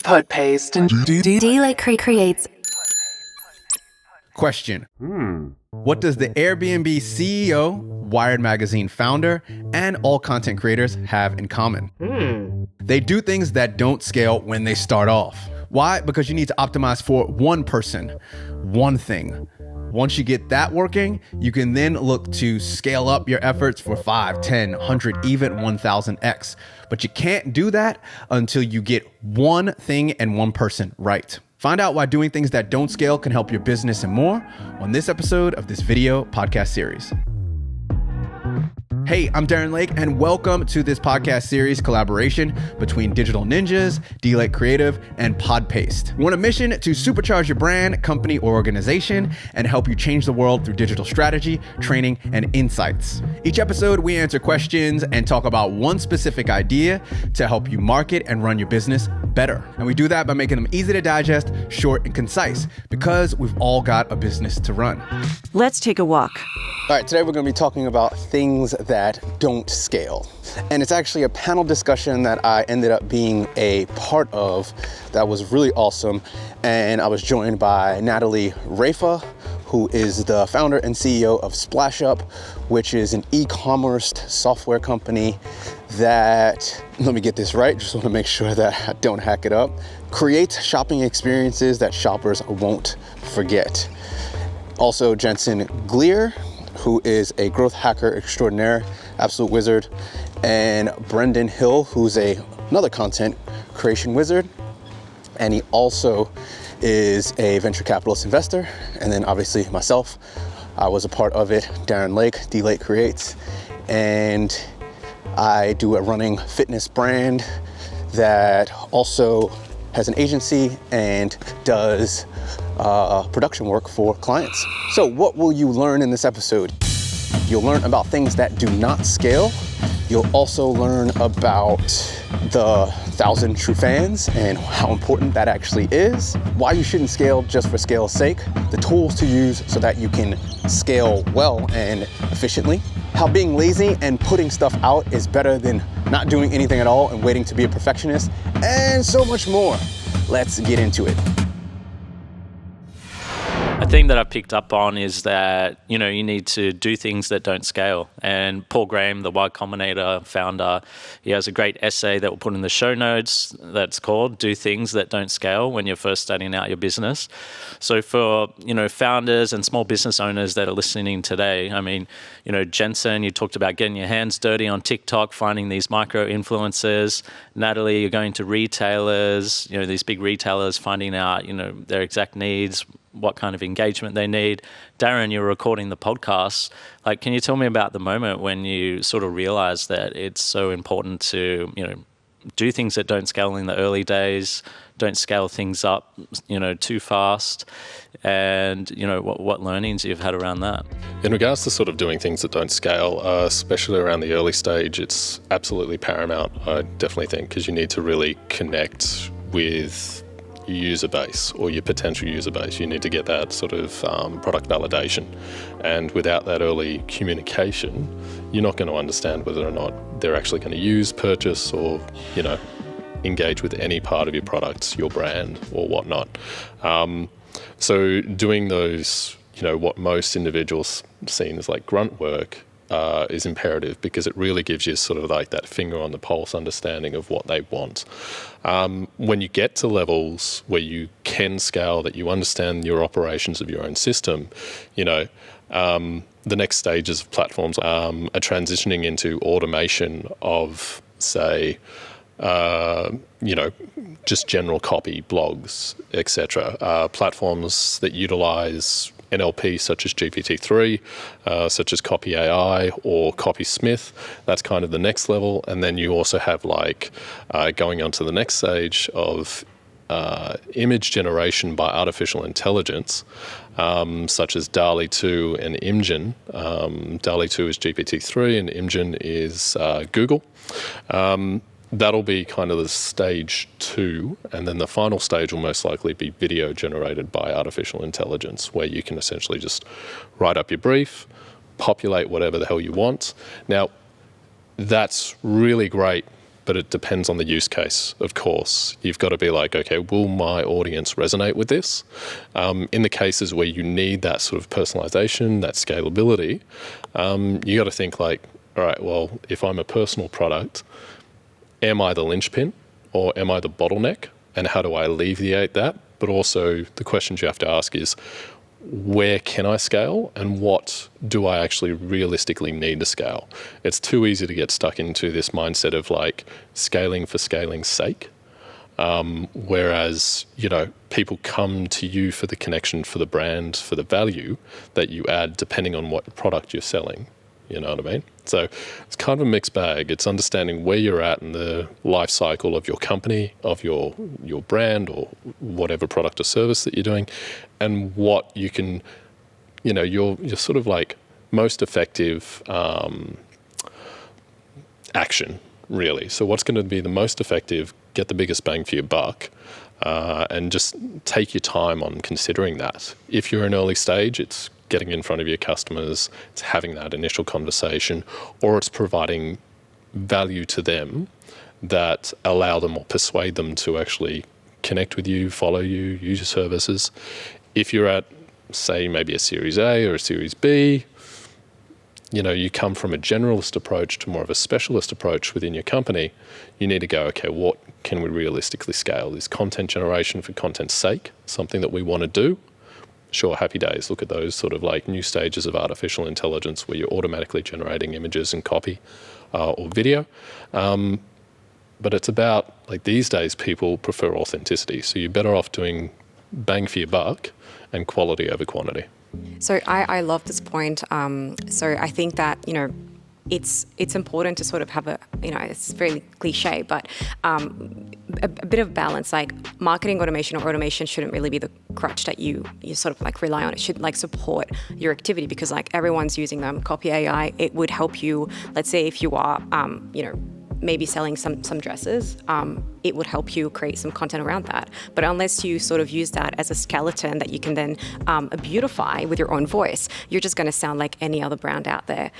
Podpaste and D-Lake creates. Question. What does the Airbnb CEO, Wired Magazine founder, and all content creators have in common? They do things that don't scale when they start off. Why? Because you need to optimize for one person, one thing. Once you get that working, you can then look to scale up your efforts for 5, 10, 100, even 1000x. But you can't do that until you get one thing and one person right. Find out why doing things that don't scale can help your business and more on this episode of this video podcast series. Hey, I'm Darren Lake, and welcome to this podcast series collaboration between Digital Ninjas, D-Lake Creative, and Podpaste. We're on a mission to supercharge your brand, company, or organization and help you change the world through digital strategy, training, and insights. Each episode, we answer questions and talk about one specific idea to help you market and run your business better. And we do that by making them easy to digest, short, and concise, because we've all got a business to run. Let's take a walk. All right, today we're going to be talking about things that don't scale. And it's actually a panel discussion that I ended up being a part of that was really awesome. And I was joined by Natalie Rafa, who is the founder and CEO of SplashUp, which is an e-commerce software company that, let me get this right, just want to make sure that I don't hack it up, creates shopping experiences that shoppers won't forget. Also, Jensen Glier, who is a growth hacker extraordinaire, absolute wizard, and Brendan Hill, who's another content creation wizard. And he also is a venture capitalist investor. And then obviously myself, I was a part of it, Darren Lake, D-Lake Creates. And I do a running fitness brand that also has an agency and does production work for clients. So what will you learn in this episode? You'll learn about things that do not scale. You'll also learn about the 1,000 true fans and how important that actually is, why you shouldn't scale just for scale's sake, the tools to use so that you can scale well and efficiently, how being lazy and putting stuff out is better than not doing anything at all and waiting to be a perfectionist, and so much more. Let's get into it. A thing that I picked up on is that, you need to do things that don't scale. And Paul Graham, the Y Combinator founder, he has a great essay that we'll put in the show notes that's called Do Things That Don't Scale When You're First Starting Out Your Business. So for, founders and small business owners that are listening today, Jensen, you talked about getting your hands dirty on TikTok, finding these micro influencers. Natalie, you're going to retailers, these big retailers, finding out, their exact needs, what kind of engagement they need. Darren, you're recording the podcast. Can you tell me about the moment when you sort of realized that it's so important to, do things that don't scale in the early days, don't scale things up, too fast, and, what learnings you've had around that? In regards to sort of doing things that don't scale, especially around the early stage, it's absolutely paramount, I definitely think, because you need to really connect with your user base or your potential user base. You need to get that sort of product validation. And without that early communication, you're not going to understand whether or not they're actually going to use, purchase, or, engage with any part of your product, your brand, or whatnot. So doing those, what most individuals see as like grunt work, is imperative because it really gives you sort of like that finger on the pulse understanding of what they want. When you get to levels where you can scale, that you understand your operations of your own system, the next stages of platforms are transitioning into automation of, say, just general copy, blogs, etc. Platforms that utilize NLP such as GPT-3, such as Copy AI or Copysmith. That's kind of the next level. And then you also have going on to the next stage of image generation by artificial intelligence, such as DALL-E 2 and Imagen. DALL-E 2 is GPT-3 and Imagen is Google. That'll be kind of the stage 2, and then the final stage will most likely be video generated by artificial intelligence, where you can essentially just write up your brief, populate whatever the hell you want. Now, that's really great but it depends on the use case, of course. You've got to be like, okay, will my audience resonate with this? In the cases where you need that sort of personalization, that scalability, you got to think like, all right, well, if I'm a personal product, am I the linchpin or am I the bottleneck? And how do I alleviate that? But also the questions you have to ask is, where can I scale and what do I actually realistically need to scale? It's too easy to get stuck into this mindset of like scaling for scaling's sake. Whereas, people come to you for the connection, for the brand, for the value that you add depending on what product you're selling. You know what I mean? So it's kind of a mixed bag. It's understanding where you're at in the life cycle of your company, of your brand or whatever product or service that you're doing, and what you can, your sort of like most effective action, really. So what's going to be the most effective, get the biggest bang for your buck, and just take your time on considering that. If you're in early stage, it's getting in front of your customers, it's having that initial conversation, or it's providing value to them that allow them or persuade them to actually connect with you, follow you, use your services. If you're at, say, maybe a Series A or a Series B, you come from a generalist approach to more of a specialist approach within your company, you need to go, okay, what can we realistically scale? Is content generation for content's sake something that we want to do? Sure, happy days. Look at those sort of like new stages of artificial intelligence where you're automatically generating images and copy or video. But it's about, like these days, people prefer authenticity. So you're better off doing bang for your buck and quality over quantity. So I love this point. So I think that, it's important to sort of have it's very cliche, but a bit of balance. Like marketing automation or automation shouldn't really be the crutch that you sort of like rely on. It should like support your activity because like everyone's using them. Copy AI, it would help you. Let's say if you are, maybe selling some dresses, it would help you create some content around that. But unless you sort of use that as a skeleton that you can then beautify with your own voice, you're just going to sound like any other brand out there.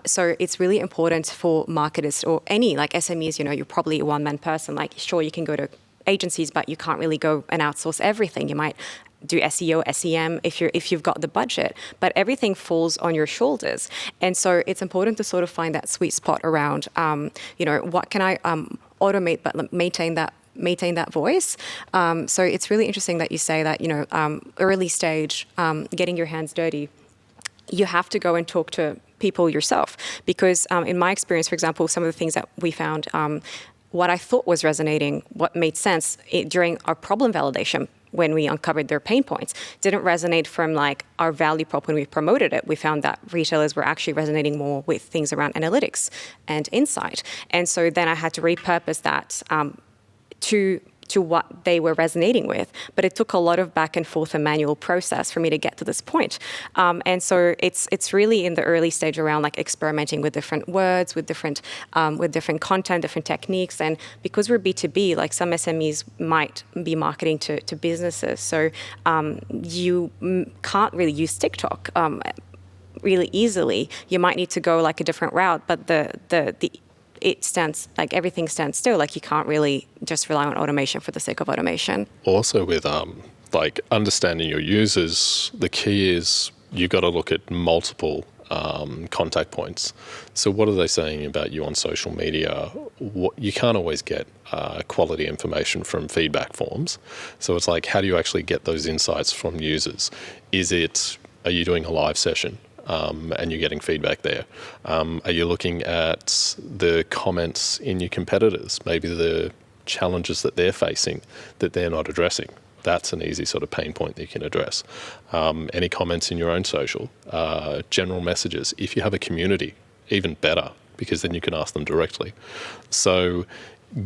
So it's really important for marketers or any like SMEs, you're probably a one-man person. Like, sure, you can go to agencies, but you can't really go and outsource everything. You might do SEO, SEM if you've got the budget, but everything falls on your shoulders. And so it's important to sort of find that sweet spot around, what can I automate but maintain that voice. So it's really interesting that you say that, early stage, getting your hands dirty, you have to go and talk to people yourself because in my experience, for example, some of the things that we found, what I thought was resonating, what made sense during our problem validation when we uncovered their pain points, didn't resonate from like our value prop when we promoted it. We found that retailers were actually resonating more with things around analytics and insight. And so then I had to repurpose that to what they were resonating with. But it took a lot of back and forth and manual process for me to get to this point. And so it's really in the early stage around like experimenting with different words, with different content, different techniques. And because we're B2B, like some SMEs might be marketing to businesses. So you can't really use TikTok really easily. You might need to go like a different route, but it stands, like everything stands still. Like you can't really just rely on automation for the sake of automation. Also with like understanding your users, the key is you've got to look at multiple contact points. So what are they saying about you on social media? You can't always get quality information from feedback forms. So it's like, how do you actually get those insights from users? Are you doing a live session? And you're getting feedback there. Are you looking at the comments in your competitors, maybe the challenges that they're facing that they're not addressing? That's an easy sort of pain point that you can address. Any comments in your own social, general messages. If you have a community, even better, because then you can ask them directly. So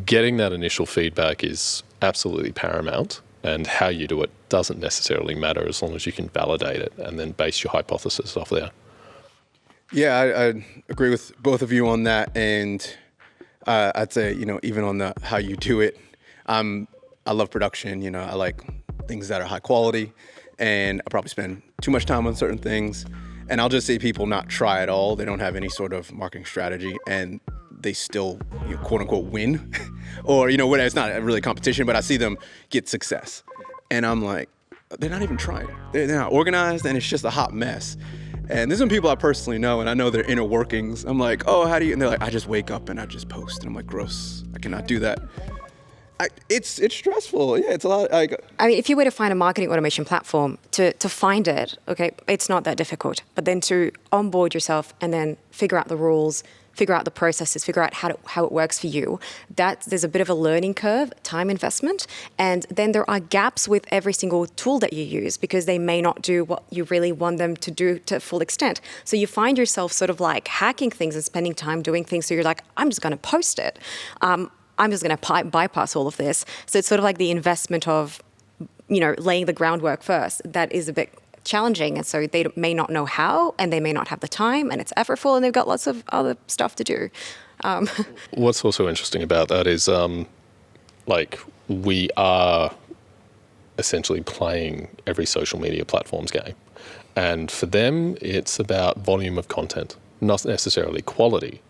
getting that initial feedback is absolutely paramount. And how you do it doesn't necessarily matter as long as you can validate it and then base your hypothesis off there. Yeah, I agree with both of you on that. And I'd say, even on how you do it, I love production. I like things that are high quality. And I probably spend too much time on certain things. And I'll just see people not try at all. They don't have any sort of marketing strategy. And they still, quote unquote, win, or whatever. It's not really a competition, but I see them get success, and I'm like, they're not even trying. They're not organized, and it's just a hot mess. And there's some people I personally know, and I know their inner workings. I'm like, oh, how do you? And they're like, I just wake up and I just post, and I'm like, gross. I cannot do that. It's stressful. Yeah, it's a lot. I mean, if you were to find a marketing automation platform, to find it, okay, it's not that difficult. But then to onboard yourself and then figure out the rules, figure out the processes, figure out how it works for you, there's a bit of a learning curve, time investment. And then there are gaps with every single tool that you use because they may not do what you really want them to do to full extent. So you find yourself sort of like hacking things and spending time doing things. So you're like, I'm just going to post it. I'm just going to bypass all of this. So it's sort of like the investment of, laying the groundwork first. That is a bit challenging. And so they may not know how, and they may not have the time, and it's effortful, and they've got lots of other stuff to do. What's also interesting about that is, we are essentially playing every social media platform's game. And for them, it's about volume of content, not necessarily quality.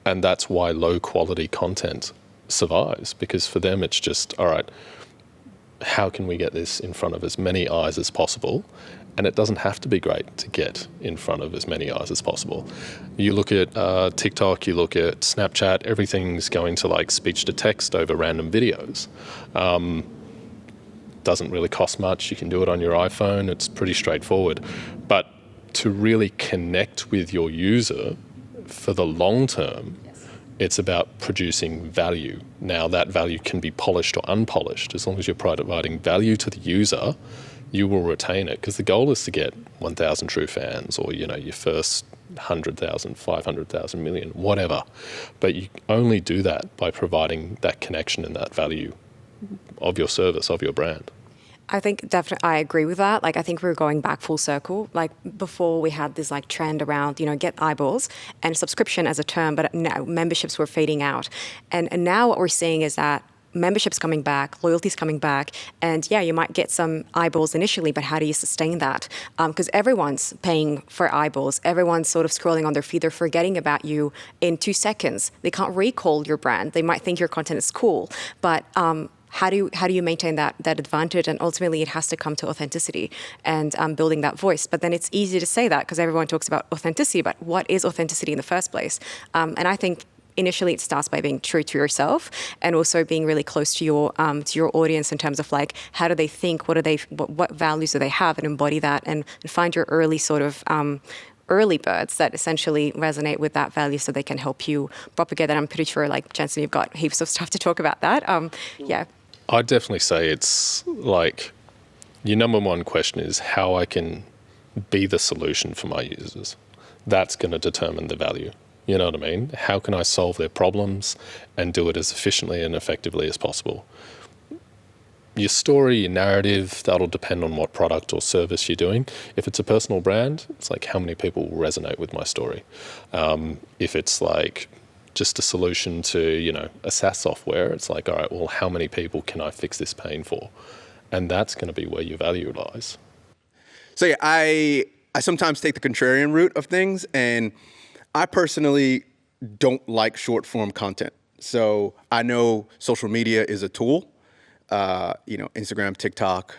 And that's why low quality content survives, because for them it's just, all right, how can we get this in front of as many eyes as possible? And it doesn't have to be great to get in front of as many eyes as possible. You look at TikTok, you look at Snapchat, everything's going to like speech to text over random videos. Doesn't really cost much. You can do it on your iPhone. It's pretty straightforward. But to really connect with your user for the long term, it's about producing value. Now, that value can be polished or unpolished. As long as you're providing value to the user, you will retain it, because the goal is to get 1,000 true fans, or your first 100,000, 500,000, million, whatever. But you only do that by providing that connection and that value of your service, of your brand. I think definitely I agree with that. Like, I think we're going back full circle. Like, before we had this like trend around, get eyeballs and subscription as a term, but now memberships were fading out. And now what we're seeing is that memberships coming back, loyalty's coming back, and yeah, you might get some eyeballs initially, but how do you sustain that? Because everyone's paying for eyeballs. Everyone's sort of scrolling on their feed. They're forgetting about you in 2 seconds. They can't recall your brand. They might think your content is cool, but how do you maintain that advantage? And ultimately, it has to come to authenticity and building that voice. But then it's easy to say that because everyone talks about authenticity, but what is authenticity in the first place? And I think initially it starts by being true to yourself, and also being really close to your audience in terms of like, how do they think, what values do they have, and embody that, and find your early sort of early birds that essentially resonate with that value, so they can help you propagate that. I'm pretty sure, like, Jensen, you've got heaps of stuff to talk about that. Yeah. I'd definitely say it's like, your number one question is how I can be the solution for my users. That's going to determine the value. You know what I mean? How can I solve their problems and do it as efficiently and effectively as possible? Your story, your narrative, that'll depend on what product or service you're doing. If it's a personal brand, it's like, how many people will resonate with my story? If it's like just a solution to, a SaaS software, it's like, all right, well, how many people can I fix this pain for? And that's going to be where your value lies. So yeah, I sometimes take the contrarian route of things, and I personally don't like short form content. So I know social media is a tool, Instagram, TikTok,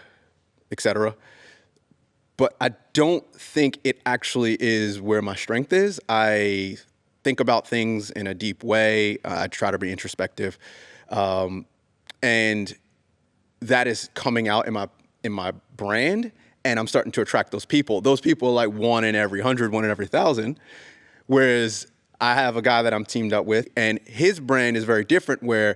etc. But I don't think it actually is where my strength is. I think about things in a deep way. I try to be introspective, and that is coming out in my brand. And I'm starting to attract those people. Those people are like 1 in every 100, 1 in every 1,000. Whereas I have a guy that I'm teamed up with, and his brand is very different, where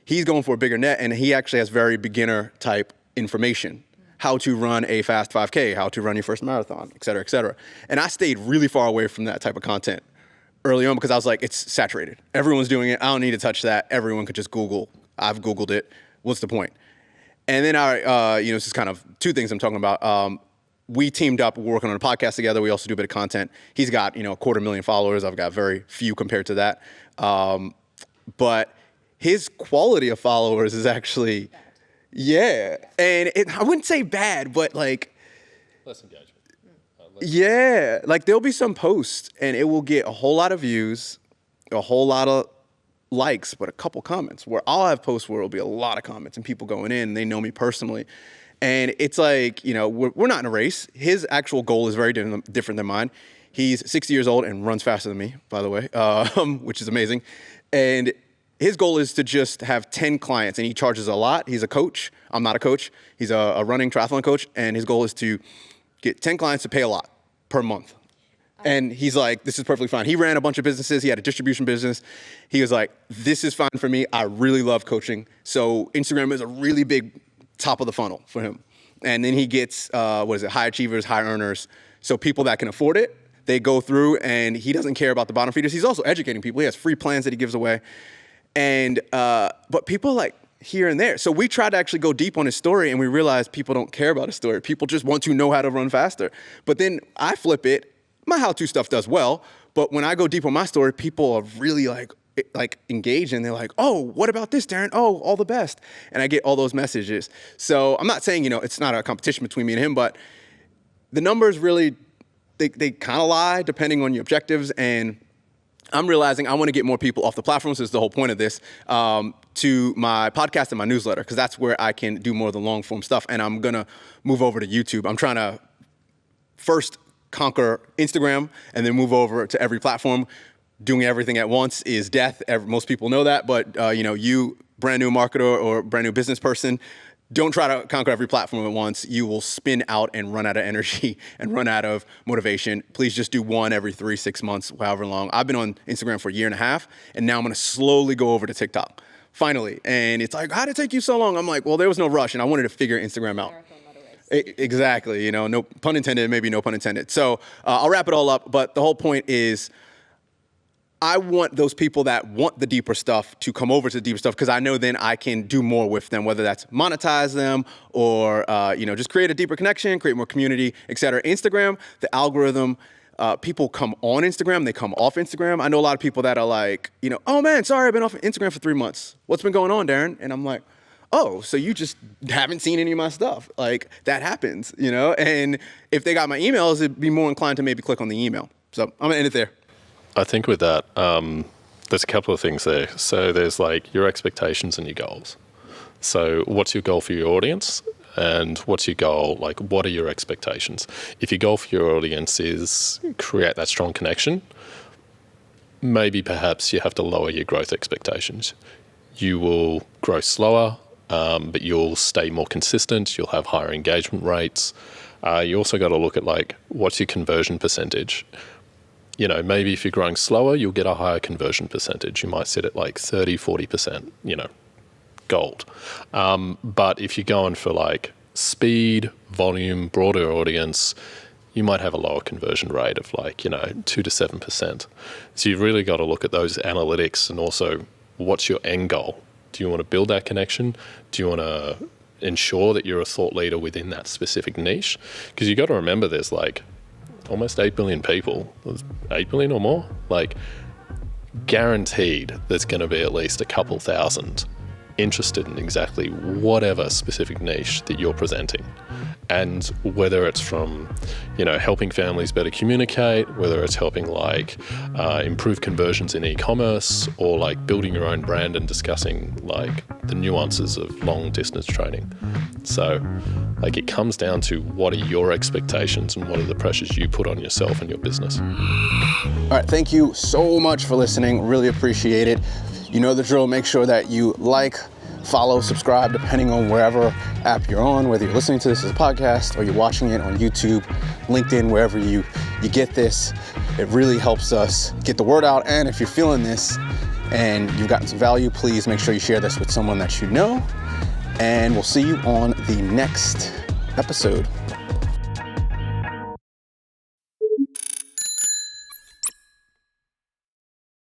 he's going for a bigger net, and he actually has very beginner type information. How to run a fast 5K, how to run your first marathon, et cetera, et cetera. And I stayed really far away from that type of content early on, because I was like, it's saturated. Everyone's doing it. I don't need to touch that. Everyone could just Google. I've Googled it. What's the point? And then this is kind of 2 things I'm talking about. We teamed up, we're working on a podcast together. We also do a bit of content. He's got, 250,000 followers. I've got very few compared to that. But his quality of followers is actually, yeah. And I wouldn't say bad, but like, Less engagement. Yeah, like there'll be some posts and it will get a whole lot of views, a whole lot of likes, but a couple comments, where I'll have posts where it'll be a lot of comments and people going in, and they know me personally. And it's like, you know, we're not in a race. His actual goal is very different than mine. He's 60 years old and runs faster than me, by the way, which is amazing. And his goal is to just have 10 clients, and he charges a lot. He's a coach. I'm not a coach. He's a running triathlon coach, and his goal is to get 10 clients to pay a lot per month. And he's like, this is perfectly fine. He ran a bunch of businesses. He had a distribution business. He was like, this is fine for me. I really love coaching. So Instagram is a really big top of the funnel for him. And then he gets, high achievers, high earners. So people that can afford it, they go through, and he doesn't care about the bottom feeders. He's also educating people. He has free plans that he gives away. And, but people like here and there. So we tried to actually go deep on his story, and we realized people don't care about his story. People just want to know how to run faster. But then I flip it. My how-to stuff does well, but when I go deep on my story, people are really like engaged, and they're like, oh, what about this, Darren? Oh, all the best. And I get all those messages. So I'm not saying, you know, it's not a competition between me and him, but the numbers really, they kind of lie depending on your objectives. And I'm realizing I want to get more people off the platforms. This is the whole point of this, to my podcast and my newsletter, because that's where I can do more of the long form stuff. And I'm going to move over to YouTube. I'm trying to first conquer Instagram and then move over to every platform. Doing everything at once is death. Most people know that, but you know, you brand new marketer or brand new business person, don't try to conquer every platform at once. You will spin out and run out of energy and run out of motivation. Please just do one every 3-6 months, however long. I've been on Instagram for a year and a half, and now I'm gonna slowly go over to TikTok, finally. And it's like, how'd it take you so long? I'm like, well, there was no rush, and I wanted to figure Instagram out. Exactly, you know, no pun intended, maybe no pun intended. So I'll wrap it all up, but the whole point is I want those people that want the deeper stuff to come over to the deeper stuff, because I know then I can do more with them, whether that's monetize them or, you know, just create a deeper connection, create more community, et cetera. Instagram, the algorithm, people come on Instagram, they come off Instagram. I know a lot of people that are like, you know, oh man, sorry, I've been off Instagram for 3 months. What's been going on, Darren? And I'm like, oh, so you just haven't seen any of my stuff. Like, that happens, you know? And if they got my emails, it'd be more inclined to maybe click on the email. So I'm gonna end it there. I think with that, there's a couple of things there. So there's like your expectations and your goals. So what's your goal for your audience? And what's your goal? Like, what are your expectations? If your goal for your audience is create that strong connection, maybe perhaps you have to lower your growth expectations. You will grow slower, but you'll stay more consistent. You'll have higher engagement rates. You also got to look at like, what's your conversion percentage? You know, maybe if you're growing slower, you'll get a higher conversion percentage. You might sit at like 30, 40%, you know, gold. But if you're going for like speed, volume, broader audience, you might have a lower conversion rate of like, you know, 2 to 7%. So you've really got to look at those analytics, and also what's your end goal? Do you want to build that connection? Do you want to ensure that you're a thought leader within that specific niche? Because you got to remember there's like almost 8 billion people, 8 billion or more, like guaranteed there's going to be at least a couple thousand interested in exactly whatever specific niche that you're presenting. And whether it's from, you know, helping families better communicate, whether it's helping like improve conversions in e-commerce, or like building your own brand and discussing like the nuances of long distance training. So like it comes down to what are your expectations and what are the pressures you put on yourself and your business. All right, thank you so much for listening. Really appreciate it. You know the drill. Make sure that you like, follow, subscribe, depending on wherever app you're on, whether you're listening to this as a podcast or you're watching it on YouTube, LinkedIn, wherever you get this. It really helps us get the word out. And if you're feeling this and you've gotten some value, please make sure you share this with someone that you know. And we'll see you on the next episode.